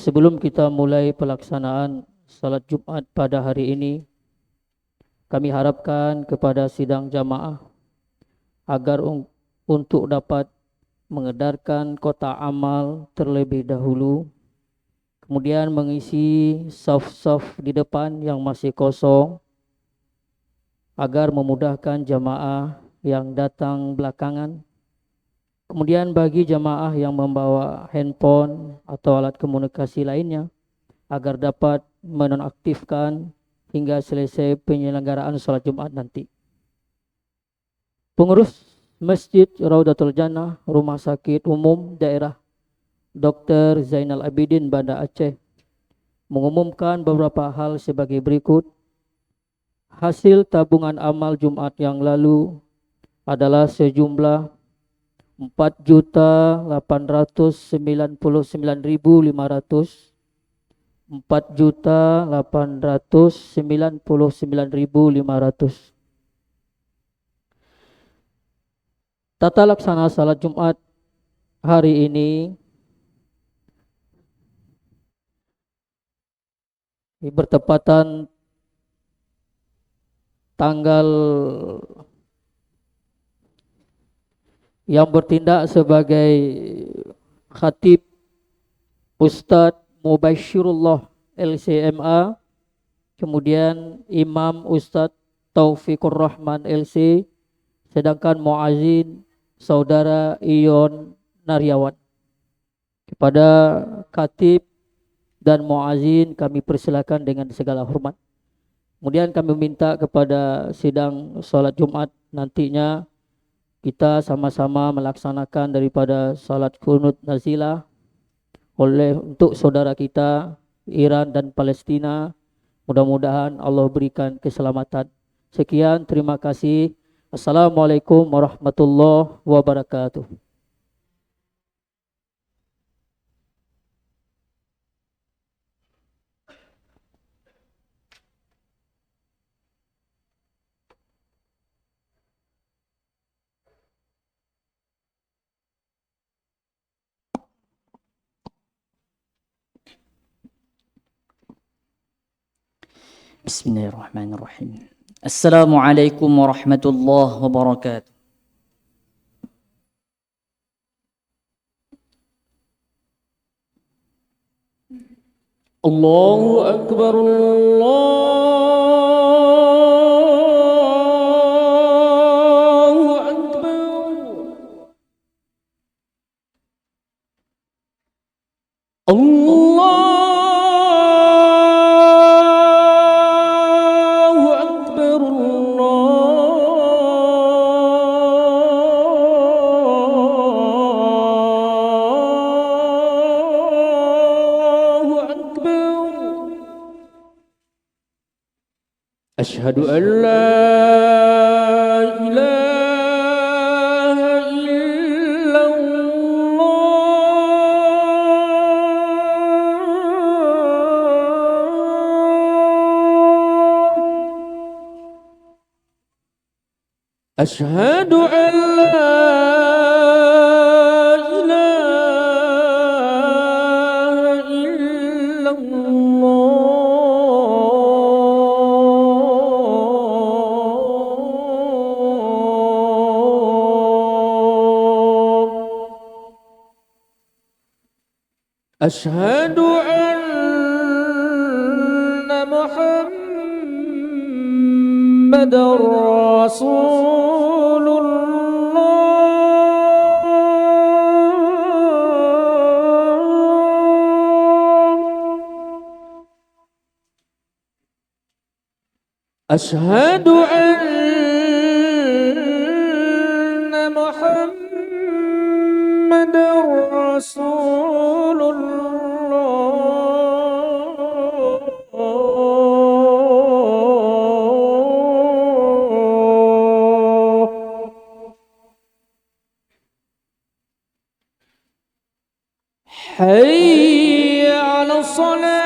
Sebelum kita mulai pelaksanaan salat Jumat pada hari ini, kami harapkan kepada sidang jamaah agar untuk dapat mengedarkan kotak amal terlebih dahulu, kemudian mengisi saf-saf di depan yang masih kosong agar memudahkan jamaah yang datang belakangan. Kemudian bagi jamaah yang membawa handphone atau alat komunikasi lainnya agar dapat menonaktifkan hingga selesai penyelenggaraan sholat Jumat nanti. Pengurus Masjid Raudatul Jannah Rumah Sakit Umum Daerah Dr. Zainal Abidin Banda Aceh mengumumkan beberapa hal sebagai berikut. Hasil tabungan amal Jumat yang lalu adalah sejumlah 4.899.500, 4.899.500. Tata laksana salat Jumat hari ini bertepatan tanggal yang bertindak sebagai khatib Ustadz Mubasyirullah LCMA, kemudian Imam Ustadz Taufikur Rahman LC, sedangkan muazin Saudara Ion Naryawan. Kepada khatib dan muazin kami persilakan dengan segala hormat. Kemudian kami minta kepada sidang salat Jumat nantinya kita sama-sama melaksanakan daripada salat kunut nazilah untuk saudara kita Iran dan Palestina. Mudah-mudahan Allah berikan keselamatan. Sekian, terima kasih. Assalamualaikum warahmatullahi wabarakatuh. Bismillahirrahmanirrahim. Assalamualaikum warahmatullahi wabarakatuh. Allahu Akbar, Allahu Akbar. Allahu Akbar, Allahu Akbar. Asyhadu an la ilaha illallah. Asyhadu an la ilaha illallah. Asyhadu anna Muhammadar Rasulullah. Asyhadu anna Muhammadar Rasulullah. حي على الصلاة.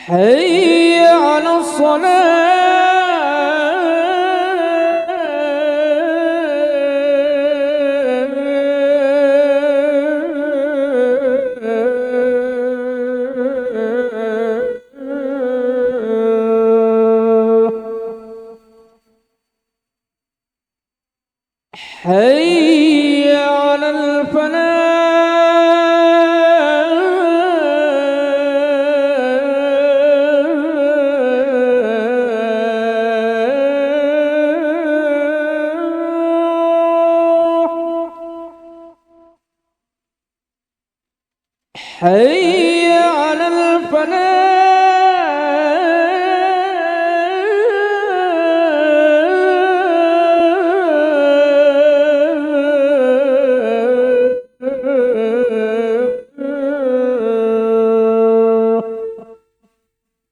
حي على الصلاة حي على الفلاح حي على الفلاح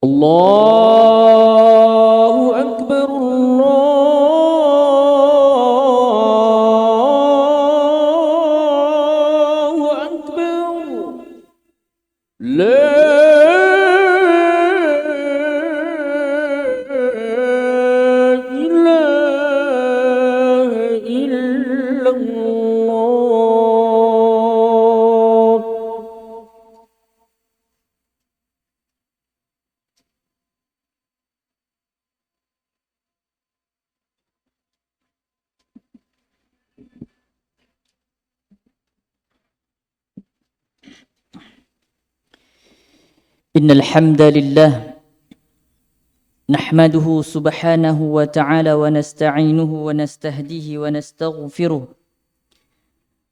الله أكبر الله أكبر لا إله إلا الله إن الحمد لله نحمده سبحانه وتعالى ونستعينه ونستهديه ونستغفره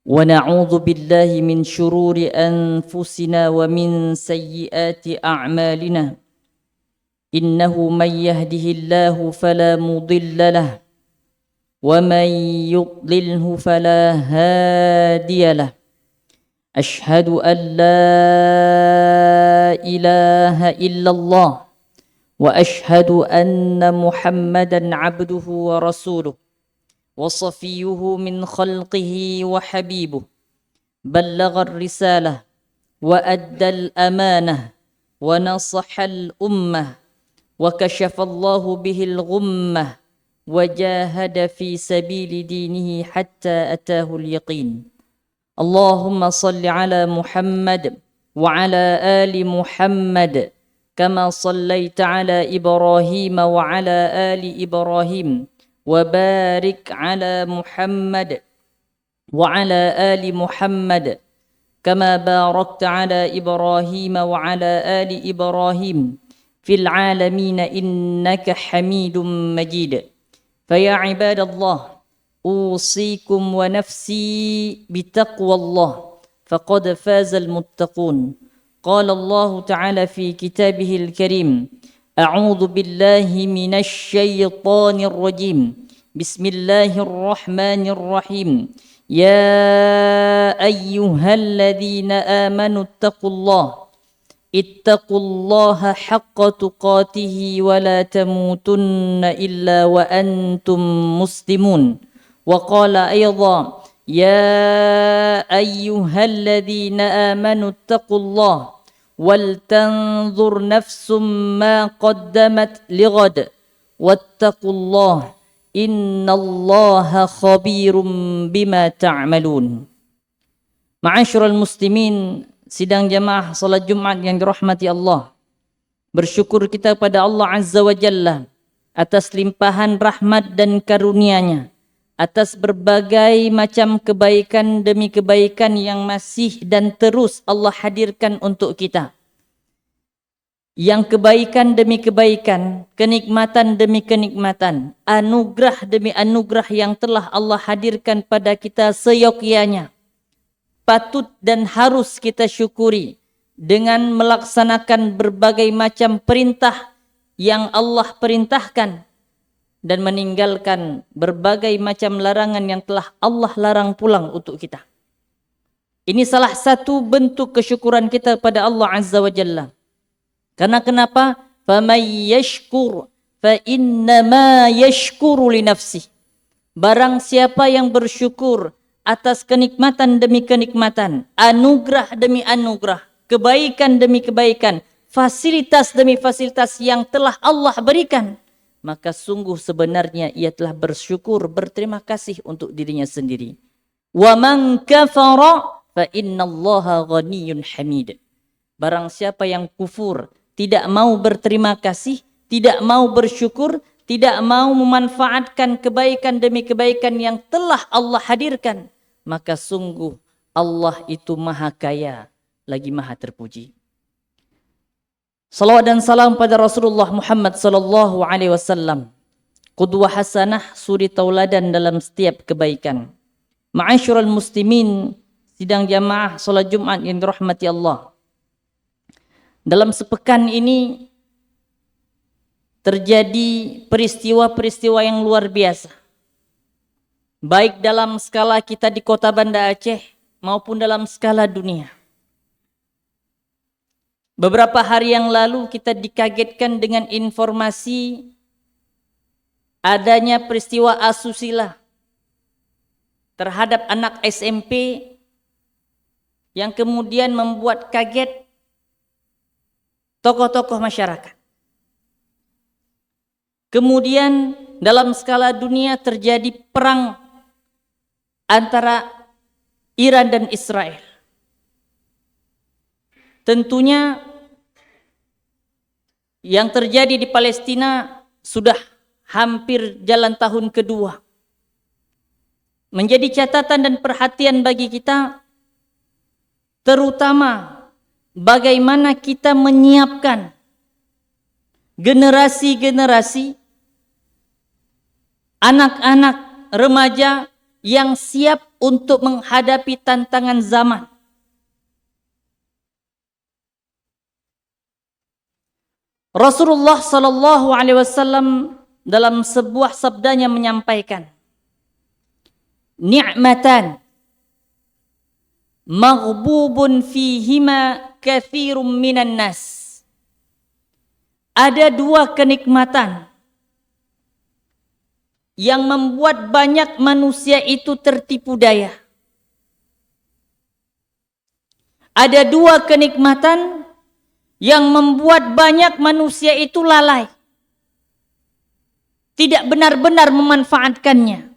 ونعوذ بالله من شرور أنفسنا ومن سيئات أعمالنا إنه من يهده الله فلا مضل له ومن يضلله فلا هادي له أشهد أن لا إله إلا الله وأشهد أن محمدا عبده ورسوله وصفيه من خلقه وحبيبه بلغ الرسالة وأدى الأمانة ونصح الأمة وكشف الله به الغمة وجاهد في سبيل دينه حتى أتاه اليقين اللهم صل على محمد وعلى آل محمد كما صليت على إبراهيم وعلى آل إبراهيم وبارك على محمد وعلى آل محمد كما باركت على إبراهيم وعلى آل إبراهيم في العالمين إنك حميد مجيد فيا عباد الله أوصيكم ونفسي بتقوى الله فقد فاز المتقون قال الله تعالى في كتابه الكريم أعوذ بالله من الشيطان الرجيم بسم الله الرحمن الرحيم يا أيها الذين آمنوا اتقوا الله حق تقاته ولا تموتن إلا وأنتم مسلمون وقال أيضا يا أيها الذين آمنوا اتقوا الله ولتنظر نفس ما قدمت لغد واتقوا الله إن الله خبير بما تعملون. Ma'asyiral muslimin, sidang jamaah salat Jumat yang dirahmati Allah. Bersyukur kita pada Allah Azza wa Jalla atas limpahan rahmat dan karunia-Nya, atas berbagai macam kebaikan demi kebaikan yang masih dan terus Allah hadirkan untuk kita. Yang kebaikan demi kebaikan, kenikmatan demi kenikmatan, anugerah demi anugerah yang telah Allah hadirkan pada kita seyogyanya, patut dan harus kita syukuri dengan melaksanakan berbagai macam perintah yang Allah perintahkan dan meninggalkan berbagai macam larangan yang telah Allah larang pulang untuk kita. Ini salah satu bentuk kesyukuran kita pada Allah Azza wa Jalla. Karena kenapa? فَمَنْ يَشْكُرْ فَإِنَّمَا يَشْكُرُ لِنَفْسِهِ. Barang siapa yang bersyukur atas kenikmatan demi kenikmatan, anugerah demi anugerah, kebaikan demi kebaikan, fasilitas demi fasilitas yang telah Allah berikan, maka sungguh sebenarnya ia telah bersyukur, berterima kasih untuk dirinya sendiri. Wa man kafara fa innallaha ghaniyyun hamid. Barang siapa yang kufur, tidak mau berterima kasih, tidak mau bersyukur, tidak mau memanfaatkan kebaikan demi kebaikan yang telah Allah hadirkan, maka sungguh Allah itu maha kaya, lagi maha terpuji. Salawat dan salam pada Rasulullah Muhammad sallallahu alaihi wasallam, qudwah hasanah, suri tauladan dalam setiap kebaikan. Ma'asyiral muslimin, sidang jamaah salat Jumat yang dirahmati Allah. Dalam sepekan ini terjadi peristiwa-peristiwa yang luar biasa. Baik dalam skala kita di kota Banda Aceh maupun dalam skala dunia. Beberapa hari yang lalu kita dikagetkan dengan informasi adanya peristiwa asusila terhadap anak SMP yang kemudian membuat kaget tokoh-tokoh masyarakat. Kemudian dalam skala dunia terjadi perang antara Iran dan Israel. Tentunya yang terjadi di Palestina sudah hampir jalan tahun kedua. Menjadi catatan dan perhatian bagi kita, terutama bagaimana kita menyiapkan generasi-generasi anak-anak remaja yang siap untuk menghadapi tantangan zaman. Rasulullah sallallahu alaihi wasallam dalam sebuah sabdanya menyampaikan, ni'matan maghdubun fihima katsirum minan nas. Ada dua kenikmatan yang membuat banyak manusia itu tertipu daya. Ada dua kenikmatan yang membuat banyak manusia itu lalai, tidak benar-benar memanfaatkannya.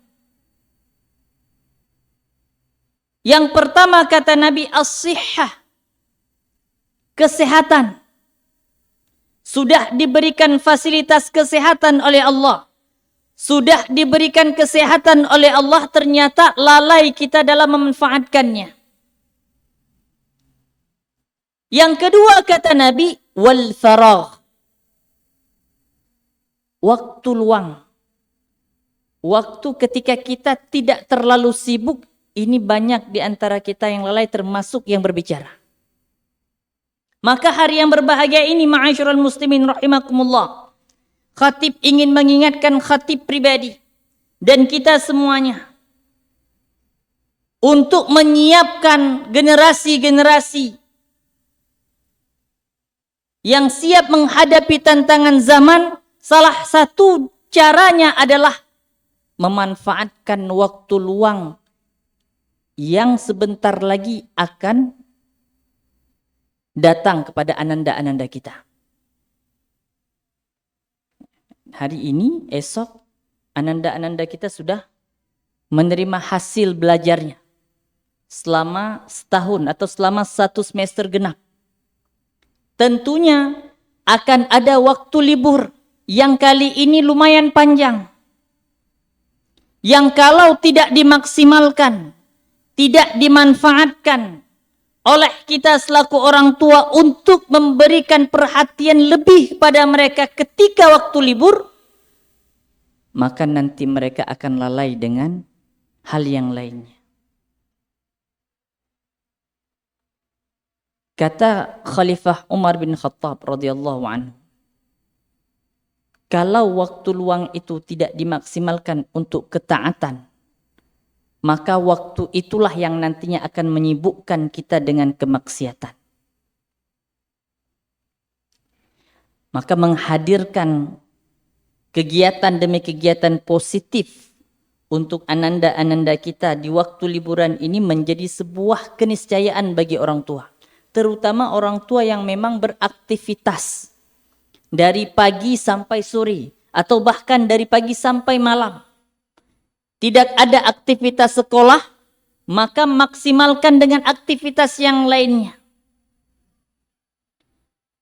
Yang pertama kata Nabi, as-sihhah, kesehatan. Sudah diberikan fasilitas kesehatan oleh Allah, sudah diberikan kesehatan oleh Allah, ternyata lalai kita dalam memanfaatkannya. Yang kedua kata Nabi, wal faragh, waktu luang. Waktu ketika kita tidak terlalu sibuk, ini banyak di antara kita yang lalai, termasuk yang berbicara. Maka hari yang berbahagia ini, ma'asyiral muslimin rahimakumullah, khatib ingin mengingatkan khatib pribadi dan kita semuanya untuk menyiapkan generasi-generasi yang siap menghadapi tantangan zaman. Salah satu caranya adalah memanfaatkan waktu luang yang sebentar lagi akan datang kepada ananda-ananda kita. Hari ini, esok, ananda-ananda kita sudah menerima hasil belajarnya selama setahun atau selama 1 semester genap. Tentunya akan ada waktu libur yang kali ini lumayan panjang, yang kalau tidak dimaksimalkan, tidak dimanfaatkan oleh kita selaku orang tua untuk memberikan perhatian lebih pada mereka ketika waktu libur, maka nanti mereka akan lalai dengan hal yang lainnya. Kata Khalifah Umar bin Khattab radhiyallahu anhu, kalau waktu luang itu tidak dimaksimalkan untuk ketaatan, maka waktu itulah yang nantinya akan menyibukkan kita dengan kemaksiatan. Maka menghadirkan kegiatan demi kegiatan positif untuk ananda-ananda kita di waktu liburan ini menjadi sebuah keniscayaan bagi orang tua. terutama orang tua yang memang beraktivitas dari pagi sampai sore atau bahkan dari pagi sampai malam. Tidak ada aktivitas sekolah, maka maksimalkan dengan aktivitas yang lainnya.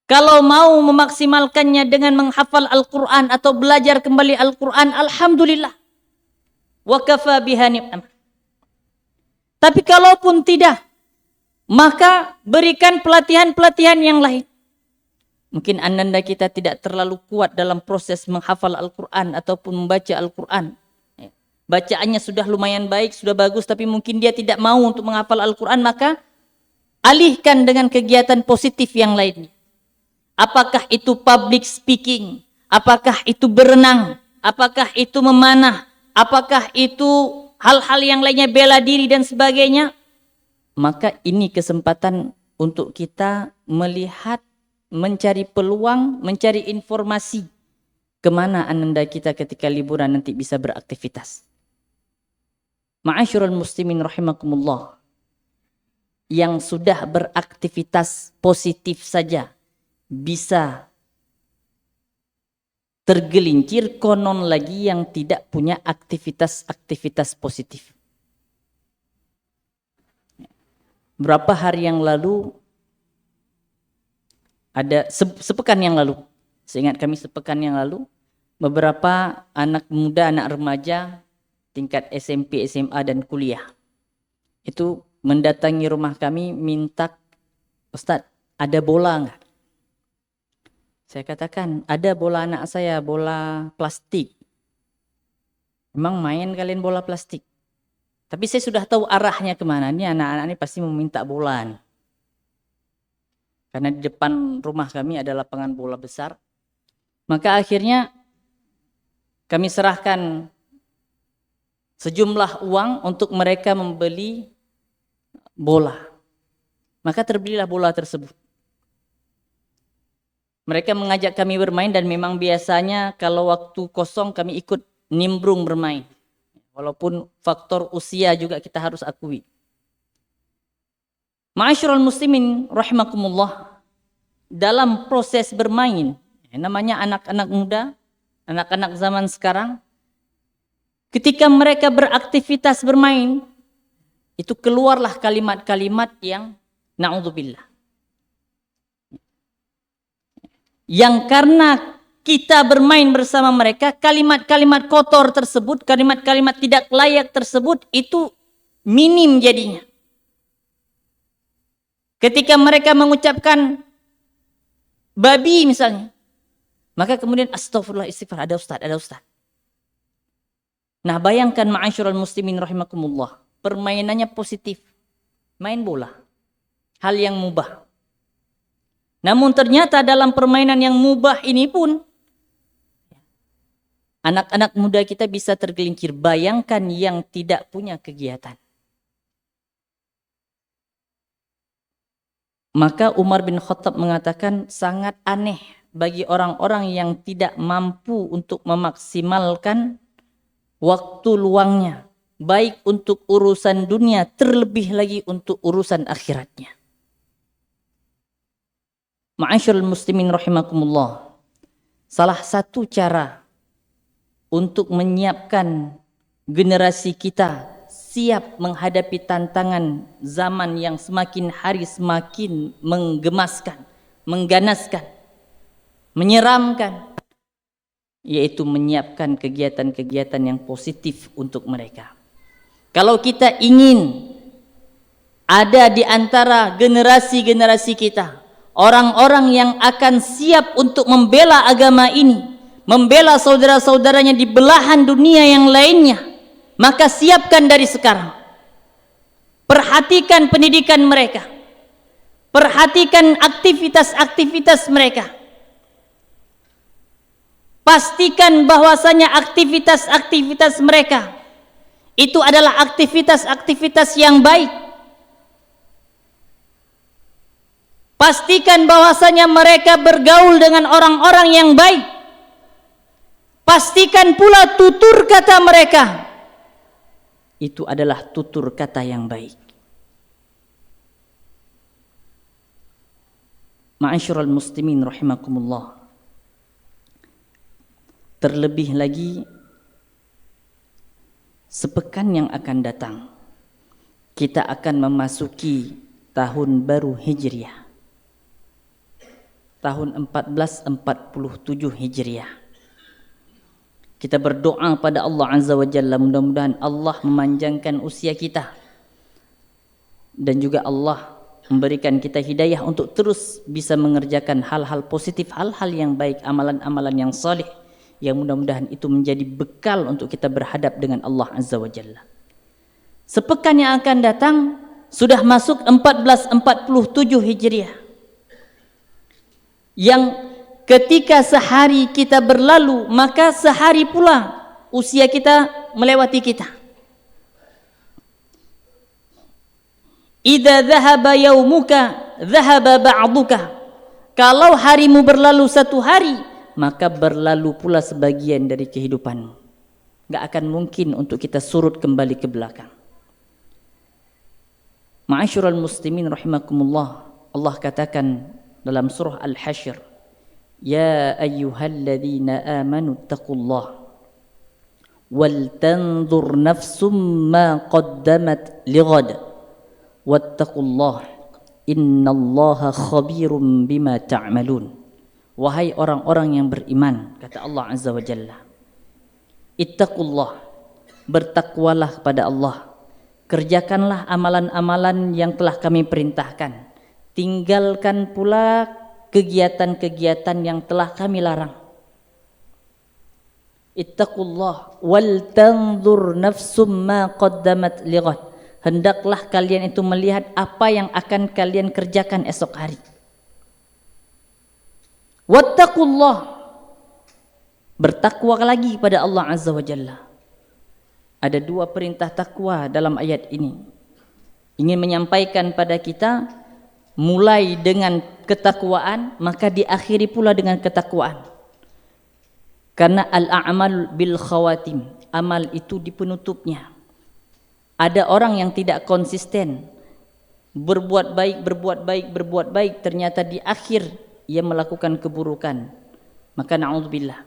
Kalau mau memaksimalkannya dengan menghafal Al-Quran atau belajar kembali Al-Quran, alhamdulillah. Wa kafa biha ni'mah. Tapi kalaupun tidak, maka berikan pelatihan-pelatihan yang lain. Mungkin ananda kita tidak terlalu kuat dalam proses menghafal Al-Quran ataupun membaca Al-Quran. Bacaannya sudah lumayan baik, sudah bagus, tapi mungkin dia tidak mau untuk menghafal Al-Quran, maka alihkan dengan kegiatan positif yang lainnya. Apakah itu public speaking, apakah itu berenang, apakah itu memanah, apakah itu hal-hal yang lainnya, bela diri dan sebagainya. Maka ini kesempatan untuk kita melihat, mencari peluang, mencari informasi kemana ananda kita ketika liburan nanti bisa beraktivitas. Ma'asyiral muslimin rahimakumullah, yang sudah beraktivitas positif saja bisa tergelincir, konon lagi yang tidak punya aktivitas-aktivitas positif. Berapa hari yang lalu, ada sepekan yang lalu, seingat kami sepekan yang lalu, beberapa anak muda, anak remaja tingkat SMP, SMA dan kuliah itu mendatangi rumah kami minta, Ustadz, ada bola enggak? Saya katakan, ada bola anak saya, bola plastik. Memang main kalian bola plastik? Tapi saya sudah tahu arahnya kemana. Ini anak-anak ini pasti meminta bola nih. Karena di depan rumah kami ada lapangan bola besar. Maka akhirnya kami serahkan sejumlah uang untuk mereka membeli bola. Maka terbelilah bola tersebut. Mereka mengajak kami bermain dan memang biasanya kalau waktu kosong kami ikut nimbrung bermain. Walaupun faktor usia juga kita harus akui. Ma'asyiral muslimin rahimakumullah, dalam proses bermain, namanya anak-anak muda, anak-anak zaman sekarang, ketika mereka beraktivitas bermain, itu keluarlah kalimat-kalimat yang na'udzubillah. Yang karena kita bermain bersama mereka, kalimat-kalimat kotor tersebut, kalimat-kalimat tidak layak tersebut, itu minim jadinya. Ketika mereka mengucapkan babi misalnya, maka kemudian astagfirullah, istighfar, ada ustaz, ada ustaz. Nah bayangkan ma'asyiral muslimin rahimakumullah, permainannya positif, main bola, hal yang mubah. Namun ternyata dalam permainan yang mubah ini pun anak-anak muda kita bisa tergelincir. Bayangkan yang tidak punya kegiatan. Maka Umar bin Khattab mengatakan sangat aneh bagi orang-orang yang tidak mampu untuk memaksimalkan waktu luangnya, baik untuk urusan dunia, terlebih lagi untuk urusan akhiratnya. Ma'asyiral muslimin rahimakumullah, salah satu cara untuk menyiapkan generasi kita siap menghadapi tantangan zaman yang semakin hari semakin menggemaskan, mengganaskan, menyeramkan, yaitu menyiapkan kegiatan-kegiatan yang positif untuk mereka. Kalau kita ingin ada di antara generasi-generasi kita orang-orang yang akan siap untuk membela agama ini, membela saudara-saudaranya di belahan dunia yang lainnya, maka siapkan dari sekarang. Perhatikan pendidikan mereka, perhatikan aktivitas-aktivitas mereka. Pastikan bahwasanya aktivitas-aktivitas mereka itu adalah aktivitas-aktivitas yang baik. Pastikan bahwasanya mereka bergaul dengan orang-orang yang baik. Pastikan pula tutur kata mereka itu adalah tutur kata yang baik. Ma'asyiral muslimin rahimakumullah. Terlebih lagi sepekan yang akan datang kita akan memasuki tahun baru Hijriah. Tahun 1447 Hijriah. Kita berdoa pada Allah Azza wa Jalla, mudah-mudahan Allah memanjangkan usia kita dan juga Allah memberikan kita hidayah untuk terus bisa mengerjakan hal-hal positif, hal-hal yang baik, amalan-amalan yang salih, yang mudah-mudahan itu menjadi bekal untuk kita berhadap dengan Allah Azza wa Jalla. Sepekan yang akan datang sudah masuk 1447 Hijriah, yang ketika sehari kita berlalu maka sehari pula usia kita melewati kita. Idza dhahaba yaumuka dhahaba ba'duka. Kalau harimu berlalu satu hari, maka berlalu pula sebagian dari kehidupanmu. Gak akan mungkin untuk kita surut kembali ke belakang. Ma'asyiral muslimin rahimakumullah, Allah katakan dalam surah Al-Hasyr, ya ayyuhalladzina amanu taqullah wal tanzur nafsum ma qaddamat lighad wattaqullah innallaha khabirum bima ta'malun. Wahai orang-orang yang beriman, kata Allah Azza wa Jalla, ittaqullah, bertakwalah kepada Allah, kerjakanlah amalan-amalan yang telah kami perintahkan, tinggalkan pula kegiatan-kegiatan yang telah kami larang. Ittaqullah wal tanzur nafsum ma qaddamat lighad. Hendaklah kalian itu melihat apa yang akan kalian kerjakan esok hari. Wattaqullah, bertakwa lagi pada Allah Azza wa Jalla. Ada dua perintah takwa dalam ayat ini. Ingin menyampaikan pada kita, mulai dengan ketakwaan, maka diakhiri pula dengan ketakwaan. Karena al-a'mal bil khawatim, amal itu di penutupnya. Ada orang yang tidak konsisten, berbuat baik, ternyata di akhir ia melakukan keburukan, maka na'udzubillah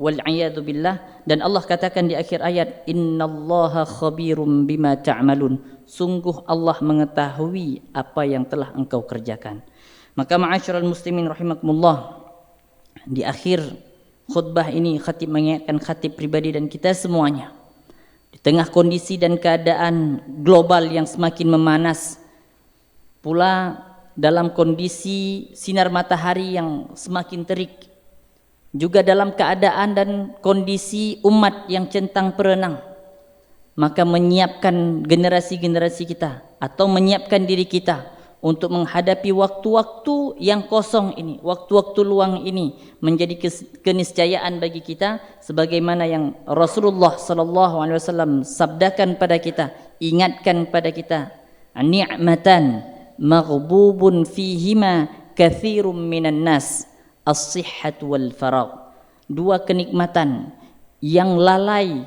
wal a'yadu billah. Dan Allah katakan di akhir ayat, innallaha khabirum bima ta'malun, sungguh Allah mengetahui apa yang telah engkau kerjakan. Maka ma'asyiral muslimin rahimakumullah, di akhir khutbah ini khatib mengingatkan khatib pribadi dan kita semuanya, di tengah kondisi dan keadaan global yang semakin memanas, pula dalam kondisi sinar matahari yang semakin terik, juga dalam keadaan dan kondisi umat yang centang perenang, maka menyiapkan generasi-generasi kita atau menyiapkan diri kita untuk menghadapi waktu-waktu yang kosong ini, waktu-waktu luang ini, menjadi keniscayaan bagi kita, sebagaimana yang Rasulullah SAW sabdakan pada kita, ingatkan pada kita, ni'matan maghdubun fihima katsirum minan nas, as-sihhat wal faragh. Dua kenikmatan yang lalai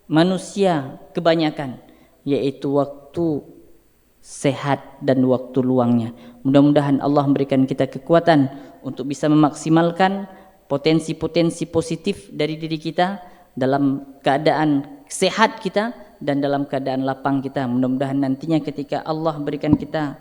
manusia kebanyakan, yaitu waktu sehat dan waktu luangnya. Mudah-mudahan Allah memberikan kita kekuatan untuk bisa memaksimalkan potensi-potensi positif dari diri kita dalam keadaan sehat kita dan dalam keadaan lapang kita. Mudah-mudahan nantinya ketika Allah berikan kita,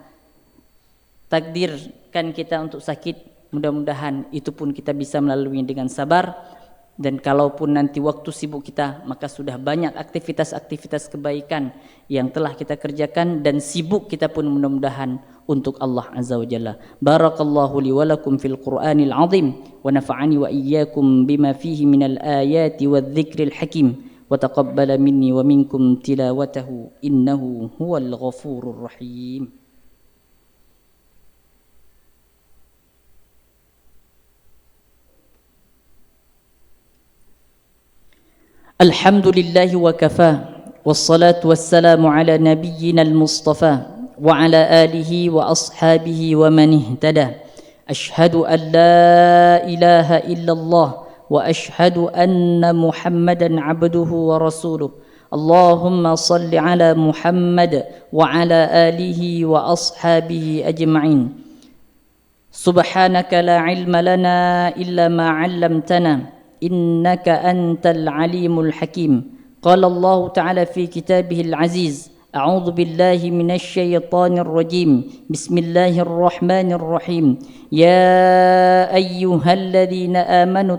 takdirkan kita untuk sakit, mudah-mudahan itu pun kita bisa melalui dengan sabar. Dan kalaupun nanti waktu sibuk kita, maka sudah banyak aktivitas-aktivitas kebaikan yang telah kita kerjakan, dan sibuk kita pun mudah-mudahan untuk Allah Azza wa Jalla. Barakallahu li wa lakum fil Qur'anil azim, wa nafa'ani wa iyyakum bima fihi minal ayati wadh-dhikril hakim, wa taqabbala minni wa minkum tilawatahu innahu huwal ghafurur rahim. Alhamdulillahi wa kafa, wassalatu wassalamu ala nabiyyina al-mustafa wa ala alihi wa ashabihi wa man ihtada. Ashhadu an la ilaha illallah wa ashhadu anna Muhammadan abduhu wa rasuluh. Allahumma salli ala Muhammad wa ala alihi wa ashabihi ajma'in. سبحانك لا علم لنا إلا ما علمتنا إنك أنت العليم الحكيم. قال الله تعالى في كتابه العزيز: أعوذ بالله من الشيطان الرجيم. بسم الله الرحمن الرحيم. يا أيها الذين آمنوا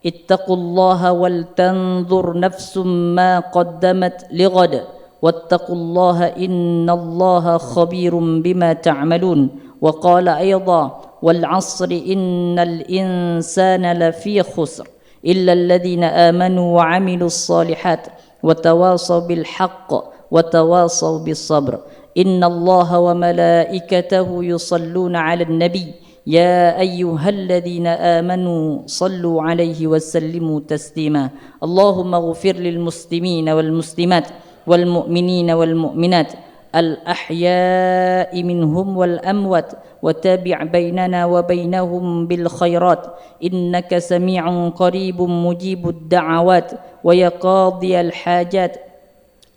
اتقوا الله ولتنظر نفس ما قدمت لغد واتقوا الله إن الله خبير بما تعملون. وقال أيضا: والعصر إن الإنسان لفي خسر إلا الذين آمنوا وعملوا الصالحات وتواصوا بالحق وتواصوا بالصبر. إن الله وملائكته يصلون على النبي يا أيها الذين آمنوا صلوا عليه وسلموا تسليما. اللهم اغفر للمسلمين والمسلمات والمؤمنين والمؤمنات الأحياء منهم والأموات وتابع بيننا وبينهم بالخيرات إنك سميع قريب مجيب الدعوات ويا قاضي الحاجات.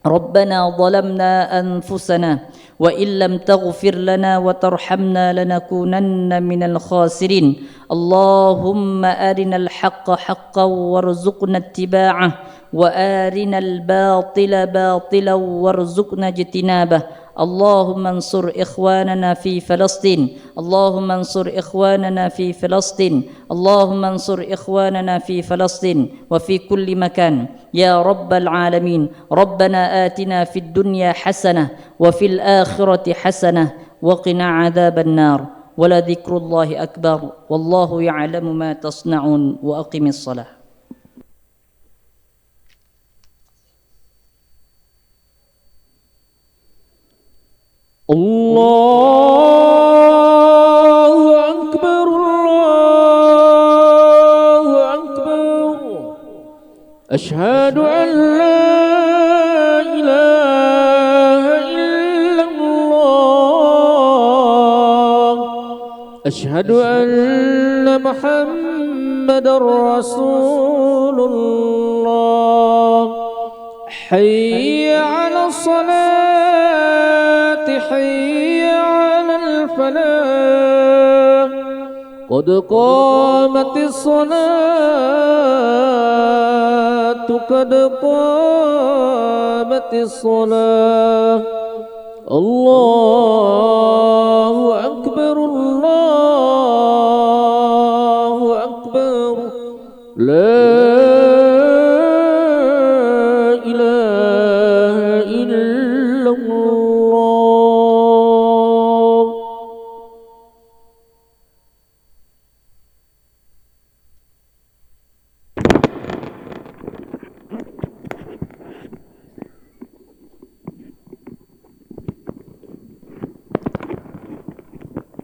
ربنا ظلمنا أنفسنا وإن لم تغفر لنا وترحمنا لنكونن من الخاسرين. اللهم أرنا الحق حقا وارزقنا اتباعه وآرنا الباطل باطلا وارزقنا اجتنابه. اللهم انصر إخواننا في فلسطين. اللهم انصر إخواننا في فلسطين. اللهم انصر إخواننا في فلسطين وفي كل مكان يا رب العالمين. ربنا آتنا في الدنيا حسنة وفي الآخرة حسنة وقنا عذاب النار. ولذكر الله أكبر والله يعلم ما تصنعون. وأقم الصلاة. الله أكبر الله أكبر أشهد أن لا إله إلا الله أشهد أن محمدا رسول الله حي على الصلاة حي على الفلاح قد قامت الصلاة قد قامت الصلاة. الله أكبر الله أكبر لا إله إلا الله.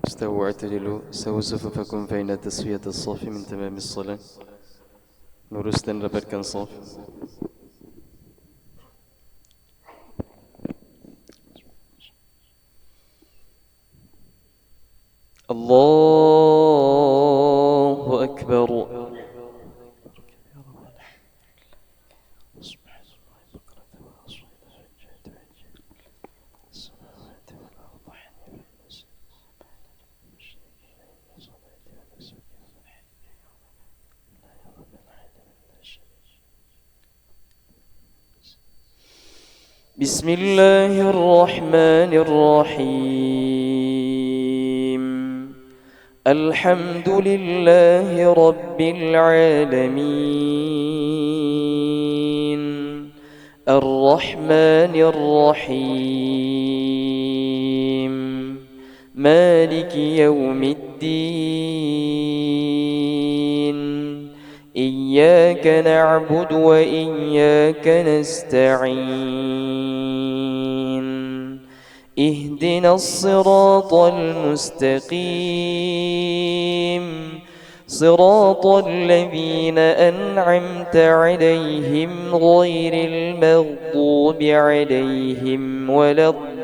استووا واعتدلوا سووا صفوفكم فإن تسوية الصف من تمام الصلاة. Luruskan rapatkan shaf. Allahu Akbar. بسم الله الرحمن الرحيم. الحمد لله رب العالمين الرحمن الرحيم مالك يوم الدين. إياك نعبد وإياك نستعين. اهدنا الصراط المستقيم صراط الذين أنعمت عليهم غير المغضوب عليهم ولا الضالين.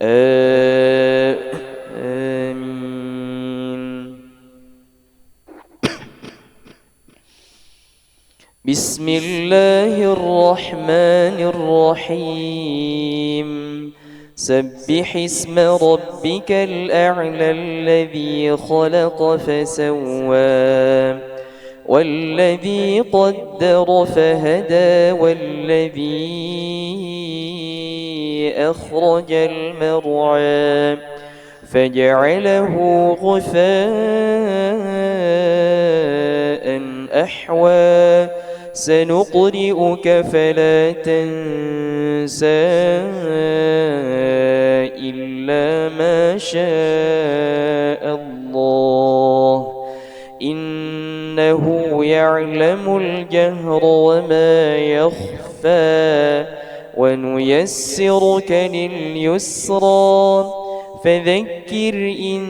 آمين. بسم الله الرحمن الرحيم سبح اسم ربك الأعلى الذي خلق فسوى والذي قدر فهدى والذي أخرج المرعى فجعله غثاء أحوى سنقرئك فلا تنسى إلا ما شاء الله إنه يعلم الجهر وما يخفى ونيسرك لليسرى فذكر إن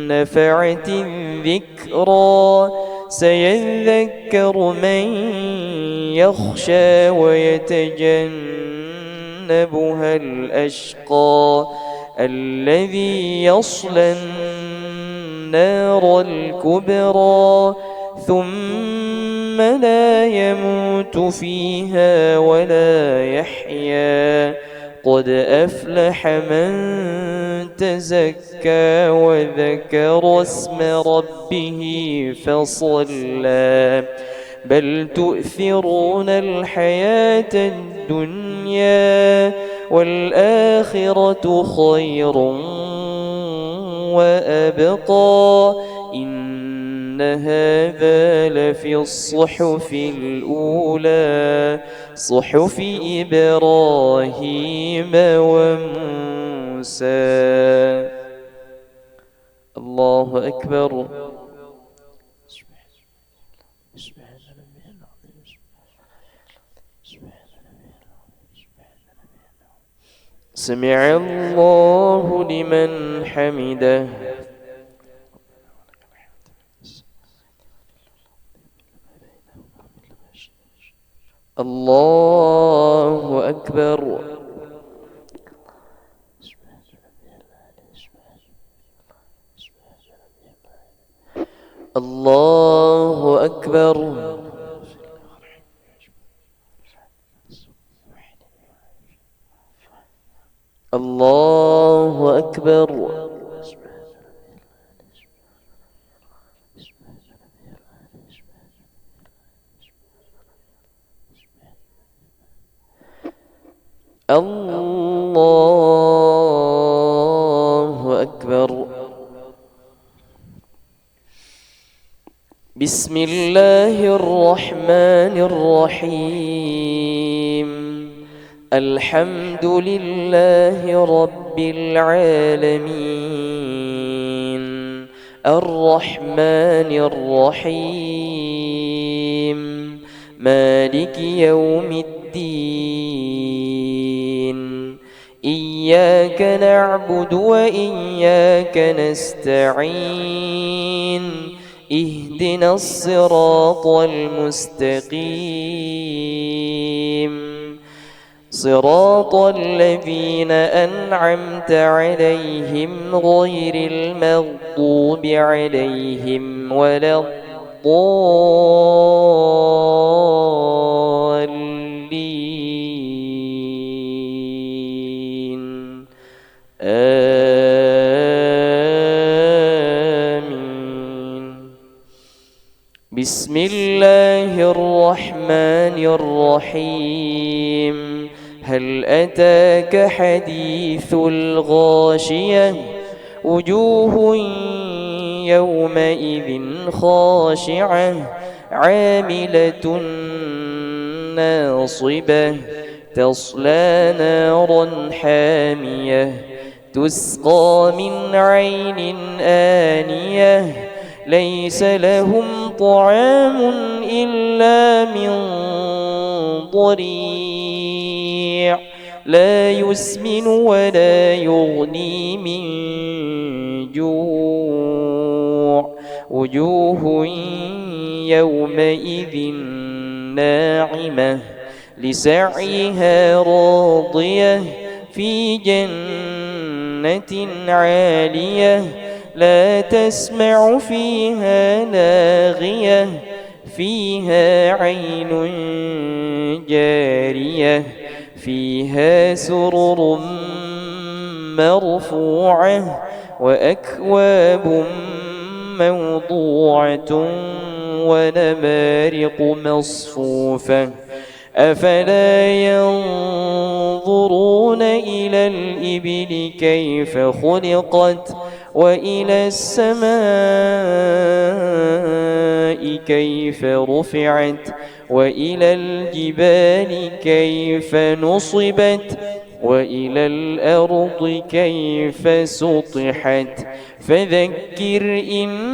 نفعت الذكرى سيذكر من يخشى ويتجنبها الأشقى الذي يصلى النار الكبرى ثم لا يموت فيها ولا يحيا قد أفلح من تزكى وذكر اسم ربه فصلى بل تؤثرون الحياة الدنيا والآخرة خير وأبقى إن هذا لفي الصحف الأولى صحف إبراهيم وموسى الله أكبر سمع الله لمن حمده الله أكبر الله أكبر الله أكبر الله أكبر بسم الله الرحمن الرحيم الحمد لله رب العالمين الرحمن الرحيم مالك يوم الدين إياك نعبد وإياك نستعين اهدنا الصراط المستقيم صراط الذين أنعمت عليهم غير المغضوب عليهم ولا الضالين آمين بسم الله الرحمن الرحيم هل أتاك حديث الغاشية وجوه يومئذ خاشعة عاملة ناصبة تصلى نارا حامية تسقى من عين آنية ليس لهم طعام إلا من ضريع لا يسمن ولا يغني من جوع وجوه يومئذ ناعمة لسعيها راضية في جنة عالية لا تسمع فيها لاغية فيها عين جارية فيها سرر مرفوعة وأكواب موضوعة ونمارق مصفوفة أفلا ينظرون إلى الإبل كيف خلقت وإلى السماء كيف رفعت وإلى الجبال كيف نصبت وإلى الأرض كيف سطحت فذكر إنما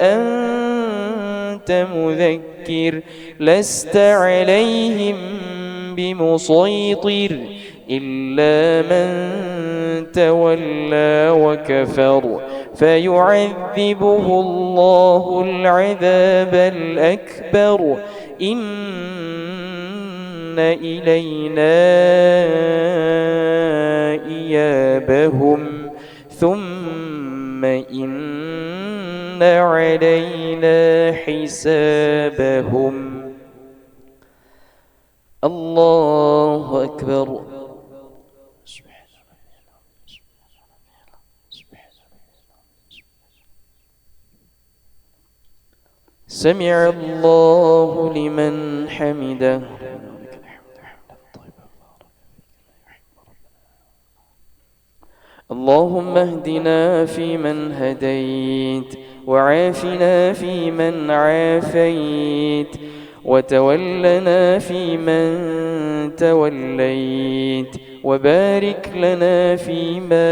أنت مذكر لست عليهم بمسيطر إلا من تولى وكفر فيعذبه الله العذاب الأكبر إن إلينا إيابهم ثم إن علينا حسابهم الله أكبر سمع الله لمن حمده اللهم اهدنا فيمن هديت وعافنا فيمن عافيت وتولنا فيمن توليت وبارك لنا فيما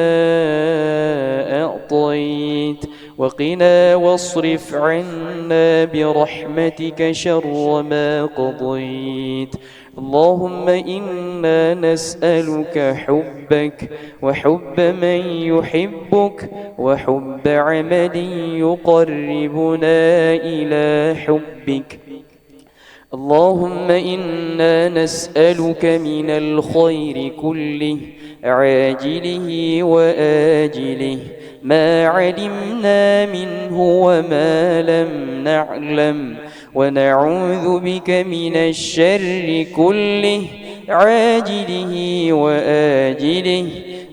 أعطيت وقنا واصرف عنا برحمتك شر ما قضيت اللهم إنا نسألك حبك وحب من يحبك وحب عمل يقربنا إلى حبك اللهم إنا نسألك من الخير كله عاجله وآجله ما علمنا منه وما لم نعلم ونعوذ بك من الشر كله عاجله وآجله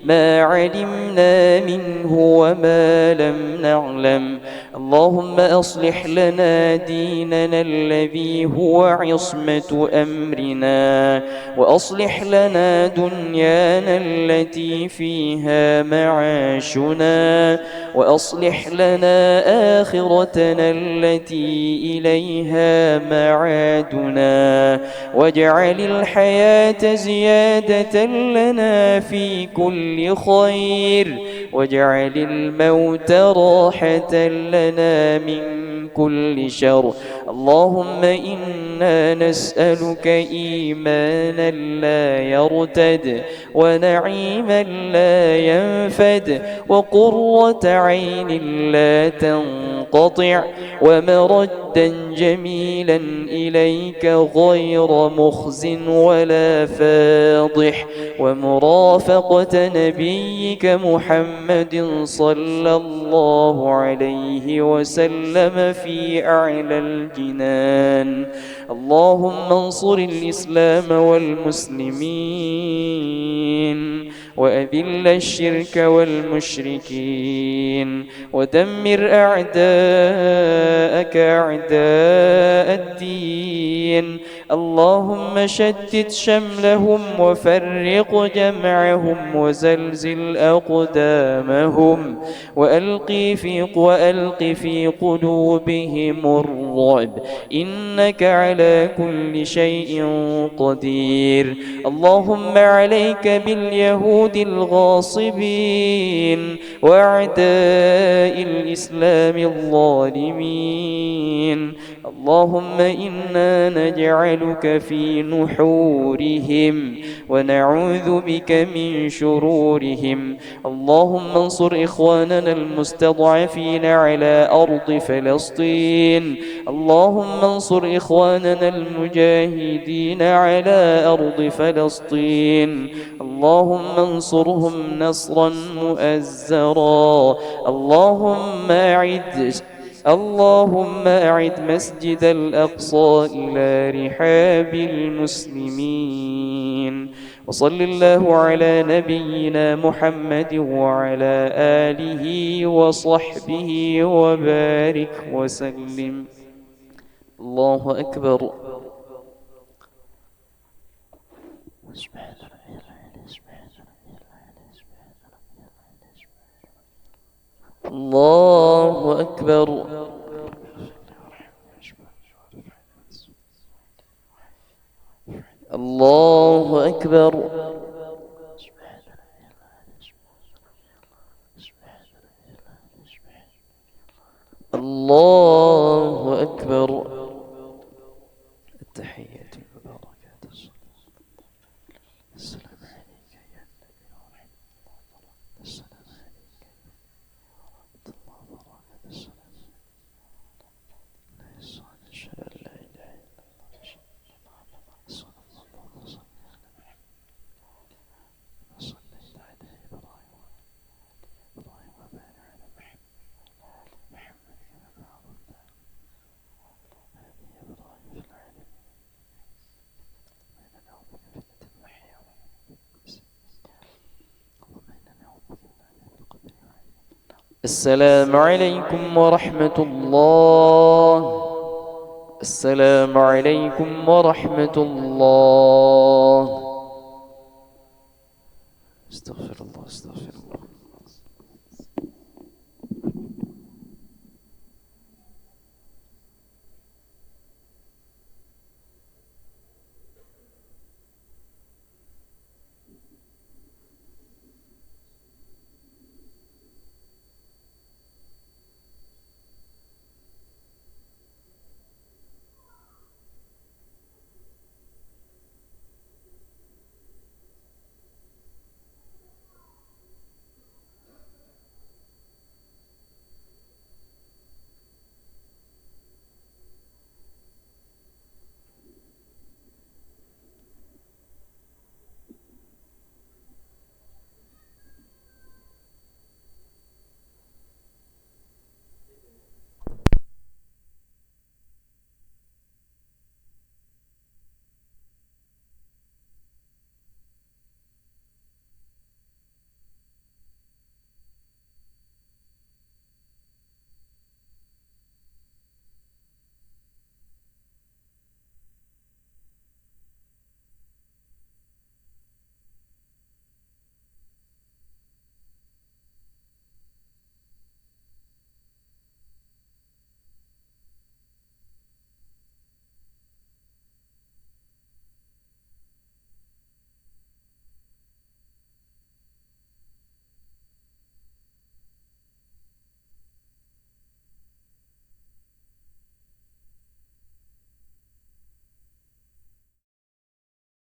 ما علمنا منه وما لم نعلم اللهم أصلح لنا ديننا الذي هو عصمة أمرنا وأصلح لنا دنيانا التي فيها معاشنا وأصلح لنا آخرتنا التي إليها معادنا واجعل الحياة زيادة لنا في كل خير واجعل الموت راحة لنا من كل شر اللهم إنا نسألك إيمانا لا يرتد ونعيما لا ينفد وقرة عين لا تنقطع ومردا جميلا إليك غير مخز ولا فاضح ومرافقة نبيك محمد صلى الله عليه وسلم في أعلى الجنان اللهم انصر الإسلام والمسلمين وأذل الشرك والمشركين ودمر أعداءك أعداء الدين اللهم شتت شملهم وفرق جمعهم وزلزل أقدامهم وألق في قلوبهم الرعب إنك على كل شيء قدير اللهم عليك باليهود الغاصبين وأعداء الإسلام الظالمين اللهم إنا نجعلك في نحورهم ونعوذ بك من شرورهم اللهم انصر إخواننا المستضعفين على أرض فلسطين اللهم انصر إخواننا المجاهدين على أرض فلسطين اللهم انصرهم نصرا مؤزرا اللهم أعد مسجد الأقصى إلى رحاب المسلمين وصل الله على نبينا محمد وعلى آله وصحبه وبارك وسلم. الله أكبر. الله أكبر. الله أكبر. الله أكبر. التحيات والبركات. السلام عليك يا نبي ورحمة الله. السلام عليك يا الله وبركاته. السلام أشهد أن لا إله إلا الله صلى الله عليه وسلم. صليت على إبراهيم وبارك على محمد كما باركت على إبراهيم في العالمين إنك حميد مجيد. المحيا اللهم إنا نعوذ بك من عذاب القبر. السلام عليكم ورحمة الله. السلام عليكم ورحمة الله.